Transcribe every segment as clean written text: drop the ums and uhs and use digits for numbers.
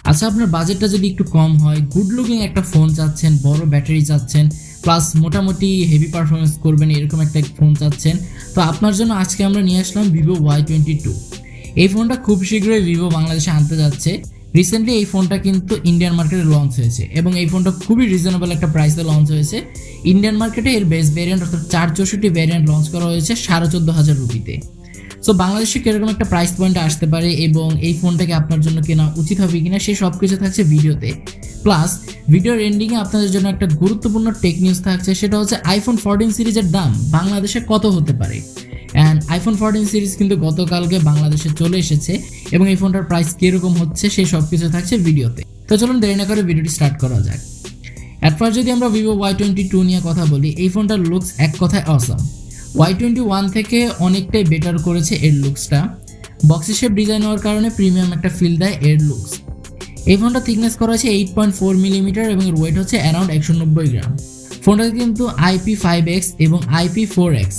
আচ্ছা, আপনার বাজেটটা যদি একটু কম হয়, গুড লুকিং একটা ফোন চাচ্ছেন, বড় ব্যাটারি চাচ্ছেন, প্লাস মোটামুটি হেভি পারফরমেন্স করবেন এরকম একটা ফোন চাচ্ছেন, তো আপনার জন্য আজকে আমরা নিয়ে আসলাম ভিভো Y22। এই ফোনটা খুব শীঘ্রই ভিভো বাংলাদেশে আনতে যাচ্ছে। রিসেন্টলি এই ফোনটা কিন্তু ইন্ডিয়ান মার্কেটে লঞ্চ হয়েছে এবং এই ফোনটা খুবই রিজনেবল একটা প্রাইসে লঞ্চ হয়েছে। ইন্ডিয়ান মার্কেটে এর বেস্ট ভ্যারিয়েন্ট অর্থাৎ 464 ভ্যারিয়েন্ট লঞ্চ করা হয়েছে 14,500 রুপিতে। সো বাংলাদেশে কিরকম একটা প্রাইস পয়েন্টে আসতে পারে এবং এই ফোনটাকে আপনার জন্য কেনা উচিত হবে কিনা সে সব কিছু থাকছে ভিডিওতে। প্লাস ভিডিওর এন্ডিংয়ে আপনাদের জন্য একটা গুরুত্বপূর্ণ টেক নিউজ থাকছে, সেটা হচ্ছে আইফোন 14 সিরিজের দাম বাংলাদেশে কত হতে পারে। অ্যান্ড আইফোন 14 সিরিজ কিন্তু গতকালকে বাংলাদেশে চলে এসেছে এবং এই ফোনটার প্রাইস কীরকম হচ্ছে সেই সব কিছু থাকছে ভিডিওতে। তো চলুন দেরি না করে ভিডিওটি স্টার্ট করা যাক। অ্যাট ফার্স্ট যদি আমরা ভিভো Y22 নিয়ে কথা বলি, এই ফোনটার লুকস এক কথায় অসাম। Y21 থেকে অনেকটাই বেটার করেছে এর লুকসটা। বক্সি শেপ ডিজাইন হওয়ার কারণে প্রিমিয়াম একটা ফিল দেয় এর লুকস। এই ফোনটা থিকনেস করা হয়েছে 8.4 মিলিমিটার এবং এর ওয়েট হচ্ছে অ্যারাউন্ড 190 গ্রাম। ফোনটাতে কিন্তু IP5X এবং IP4X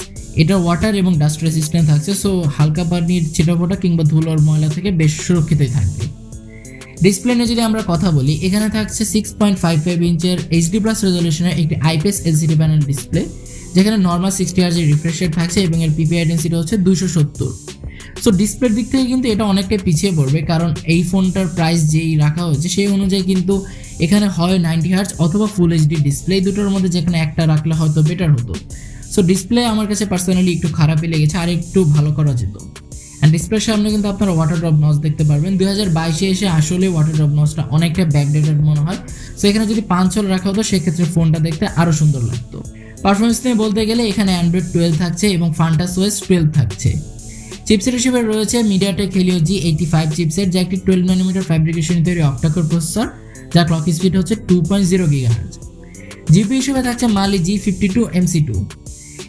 এটা ওয়াটার এবং ডাস্ট রেসিস্ট্যান্ট থাকছে, সো হালকা পানির ছিটাফোটা কিংবা ধুলোর ময়লা থেকে বেশ সুরক্ষিতই থাকবে। ডিসপ্লে নিয়ে যদি আমরা কথা বলি, এখানে থাকছে 6.55 ইঞ্চের HD+ রেজলিউশনের একটি IPS LCD প্যানেল ডিসপ্লে, যেখানে নর্মাল 60 Hz রিফ্রেশ রেট থাকছে এবং এর PPI ডেন্সিটি হচ্ছে 270। সো ডিসপ্লের দিক থেকে কিন্তু এটা অনেকটাই পিছিয়ে পড়বে, কারণ এই ফোনটার প্রাইস যেই রাখা হয়েছে সেই অনুযায়ী কিন্তু এখানে হয় 90 Hz অথবা ফুল HD ডিসপ্লে, দুটোর মধ্যে যেখানে একটা রাখলে হয়তো বেটার হতো। সো ডিসপ্লে আমার কাছে পার্সোনালি একটু খারাপই লেগেছে, আর একটু ভালো করা যেত। অ্যান্ড ডিসপ্লের সামনে কিন্তু আপনারা ওয়াটার ড্রপ নচ দেখতে পারবেন। 2022-এ এসে আসলে ওয়াটার ড্রপ নচটা অনেকটা ব্যাকডেটেড মনে হয়। সো এখানে যদি 5 হল রাখা হতো সেক্ষেত্রে ফোনটা দেখতে আরও সুন্দর লাগতো। পারফরমেন্স নিয়ে বলতে গেলে এখানে অ্যান্ড্রয়েড 12 থাকছে এবং FuntaOS 12 থাকছে। চিপসেট হিসেবে রয়েছে MediaTek Helio G85 চিপসেট, যা একটি 12 nm ফ্যাব্রিকেশনে তৈরি অক্টাকোর প্রসেসর, যার ক্লক স্পিড হচ্ছে 2.0 GHz। জিপি হিসেবে থাকছে Mali G52 MC2।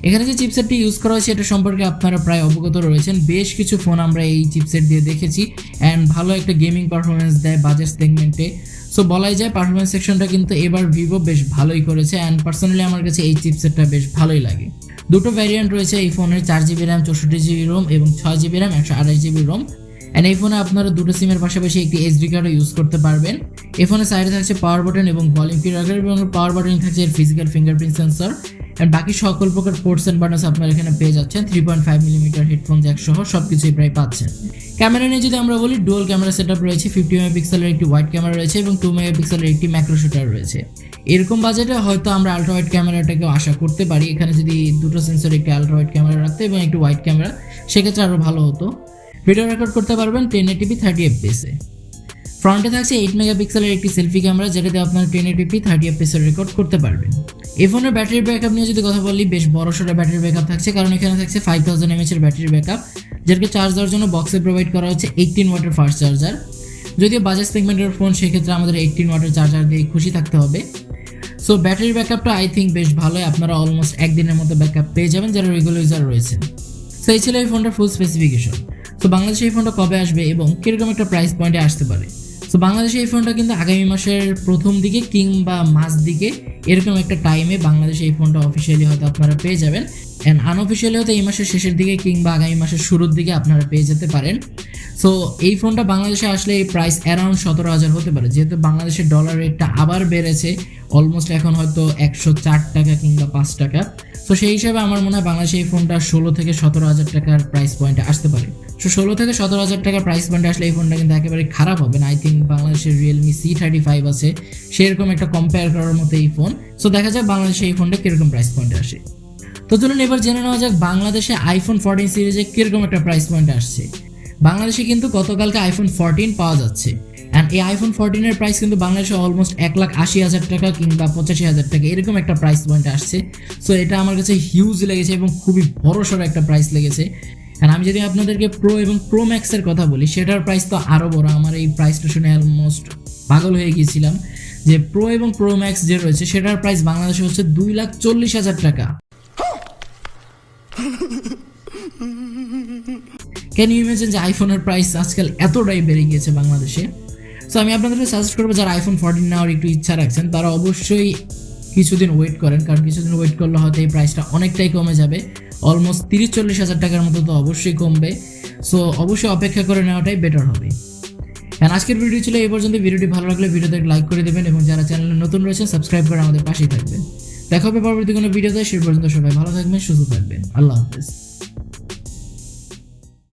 এখানে যে চিপসেটটি ইউজ করা হয়েছে এটা সম্পর্কে আপনারা প্রায় অবগত রয়েছেন। বেশ কিছু ফোন আমরা এই চিপসেট দিয়ে দেখেছি অ্যান্ড ভালো একটা গেমিং পারফরমেন্স দেয় বাজেট সেগমেন্টে। সো বলাই যায় পারফরমেন্স সেকশনটা কিন্তু এবার ভিভো বেশ ভালোই করেছে অ্যান্ড পার্সোনালি আমার কাছে এই চিপসেটটা বেশ ভালোই লাগে। দুটো ভ্যারিয়েন্ট রয়েছে এই ফোনের, 4GB RAM 64GB ROM এবং 6GB RAM 128GB ROM। And এই ফোনে আপনারা দুটো সিমের পাশাপাশি একটি SD কার্ডও ইউজ করতে পারবেন। এই ফোনের সাইডে থাকছে পাওয়ার বাটন এবং ভলিউম কি রাখার, এবং পাওয়ার বাটনে থাকছে এর ফিজিক্যাল ফিঙ্গারপ্রিন্ট সেন্সর। অ্যান্ড বাকি সকল প্রকার পোর্টস অ্যান্ড বাটনস আপনারা এখানে পেয়ে যাচ্ছেন। 3.5 মিলিমিটার হেডফোন জ্যাক সহ সব কিছুই প্রায় পাচ্ছেন। ক্যামেরা নিয়ে যদি আমরা বলি, ডুয়াল ক্যামেরা সেটআপ রয়েছে। 50 মেগাপিক্সেলের একটি ওয়াইড ক্যামেরা রয়েছে এবং 2 মেগাপিক্সেলের একটি ম্যাক্রো শুটার রয়েছে। এরকম বাজেটে হয়তো আমরা আলট্রা ওয়াইড ক্যামেরাটাকেও আশা করতে পারি। এখানে যদি দুটো সেন্সর একটি আলট্রা ওয়াইড ক্যামেরা রাখতে এবং একটি ওয়াইড ক্যামেরা, সেক্ষেত্রে আরও ভালো হতো। ভিডিও রেকর্ড করতে পারবেন 1080p 30fps-এ। ফ্রন্টে থাকছে 8 মেগাপিক্সেলের একটি সেলফি ক্যামেরা, যেটাতে আপনার 1080p 30fps রেকর্ড করতে পারবেন। এই ফোনের ব্যাটারি ব্যাকআপ নিয়ে যদি কথা বলি, বেশ বড়সড় ব্যাটারি ব্যাকআপ থাকছে, কারণ এখানে থাকছে 5000 mAh এর ব্যাটারি ব্যাকআপ, যেটাকে চার্জ দেওয়ার জন্য বক্সে প্রোভাইড করা হচ্ছে 18 ওয়াটের ফাস্ট চার্জার। যদিও বাজাজ সেগমেন্টের ফোন, সেক্ষেত্রে আমাদের 18 ওয়াটের চার্জার দিয়ে খুশি থাকতে হবে। সো ব্যাটারি ব্যাকআপটা আই থিঙ্ক বেশ ভালোই, আপনারা অলমোস্ট একদিনের মতো ব্যাকআপ পেয়ে যাবেন যারা রেগুলার ইউজার রয়েছেন। সো এই ছিল এই ফোনটার ফুল স্পেসিফিকেশন। তো বাংলাদেশে এই ফোনটা কবে আসবে এবং কিরকম একটা প্রাইস পয়েন্টে আসতে পারে? সো বাংলাদেশে এই ফোনটা কিন্তু আগামী মাসের প্রথম দিকে কিংবা মাঝ দিকে এরকম একটা টাইমে বাংলাদেশে এই ফোনটা অফিসিয়ালি হয়তো আপনারা পেয়ে যাবেন। অ্যান্ড আনঅফিসিয়ালি হয়তো এই মাসের শেষের দিকে কিংবা আগামী মাসের শুরুর দিকে আপনারা পেয়ে যেতে পারেন। সো এই ফোনটা বাংলাদেশে আসলে এই প্রাইস অ্যারাউন্ড 17,000 হতে পারে, যেহেতু বাংলাদেশের ডলার রেটটা আবার বেড়েছে, অলমোস্ট এখন হয়তো 104 টাকা কিংবা 5 টাকা। সো সেই হিসাবে আমার মনে হয় বাংলাদেশে এই ফোনটা 16 থেকে 17,000 টাকার প্রাইস পয়েন্টে আসতে পারে। সো 16 থেকে 17,000 টাকার প্রাইস পয়েন্টে আসলে এই ফোনটা কিন্তু একেবারে খারাপ হবে না। আই থিঙ্ক বাংলাদেশের রিয়েলমি C35 আছে, সেরকম একটা কম্পেয়ার করার মতো এই ফোন। সো দেখা যাক বাংলাদেশে এই ফোনটা কিরকম প্রাইস পয়েন্টে আসে। তো চলুন এবার জেনে নেওয়া যাক বাংলাদেশে আইফোন 14 সিরিজে কিরকম একটা প্রাইস পয়েন্টে আসছে। বাংলাদেশে কিন্তু গতকালকে আইফোন 14 পাওয়া যাচ্ছে, অ্যান্ড এই আইফোন 14 এর প্রাইস কিন্তু বাংলাদেশে অলমোস্ট 1,80,000 টাকা কিংবা 85,000 টাকা এরকম একটা প্রাইস পয়েন্টে আসছে। সো এটা আমার কাছে হিউজ লেগেছে এবং খুবই বড়সড় একটা প্রাইস লেগেছে। অ্যান্ড আমি যদি আপনাদেরকে প্রো এবং প্রো ম্যাক্সের কথা বলি, সেটার প্রাইস তো আরও বড়। আমার এই প্রাইসটা শুনে অলমোস্ট পাগল হয়ে গিয়েছিলাম যে প্রো এবং প্রো ম্যাক্স যে রয়েছে সেটার প্রাইস বাংলাদেশে হচ্ছে 2,40,000 টাকা। ক্যান ইউ ইমাজিন যে আইফোনের প্রাইস আজকাল এতটাই বেড়ে গিয়েছে বাংলাদেশে। সো আমি আপনাদেরকে সাজেস্ট করবো, যারা আইফোন 14 নেওয়ার একটু ইচ্ছা রাখছেন তারা অবশ্যই কিছুদিন ওয়েট করেন, কারণ কিছুদিন ওয়েট করলে হয়তো এই প্রাইসটা অনেকটাই কমে যাবে। অলমোস্ট 30-40 হাজার টাকার মতো তো অবশ্যই কমবে। সো অবশ্যই অপেক্ষা করে নেওয়াটাই বেটার হবে। এন্ড আজকের ভিডিও ছিল এই পর্যন্ত। ভিডিওটি ভালো লাগলে ভিডিওতে লাইক করে দেবেন এবং যারা চ্যানেলে নতুন রয়েছে সাবস্ক্রাইব করে আমাদের পাশেই থাকবেন। দেখা হবে পরবর্তী কোনো ভিডিওতে। সে পর্যন্ত সবাই ভালো থাকবেন, সুস্থ থাকবেন। আল্লাহ হাফেজ।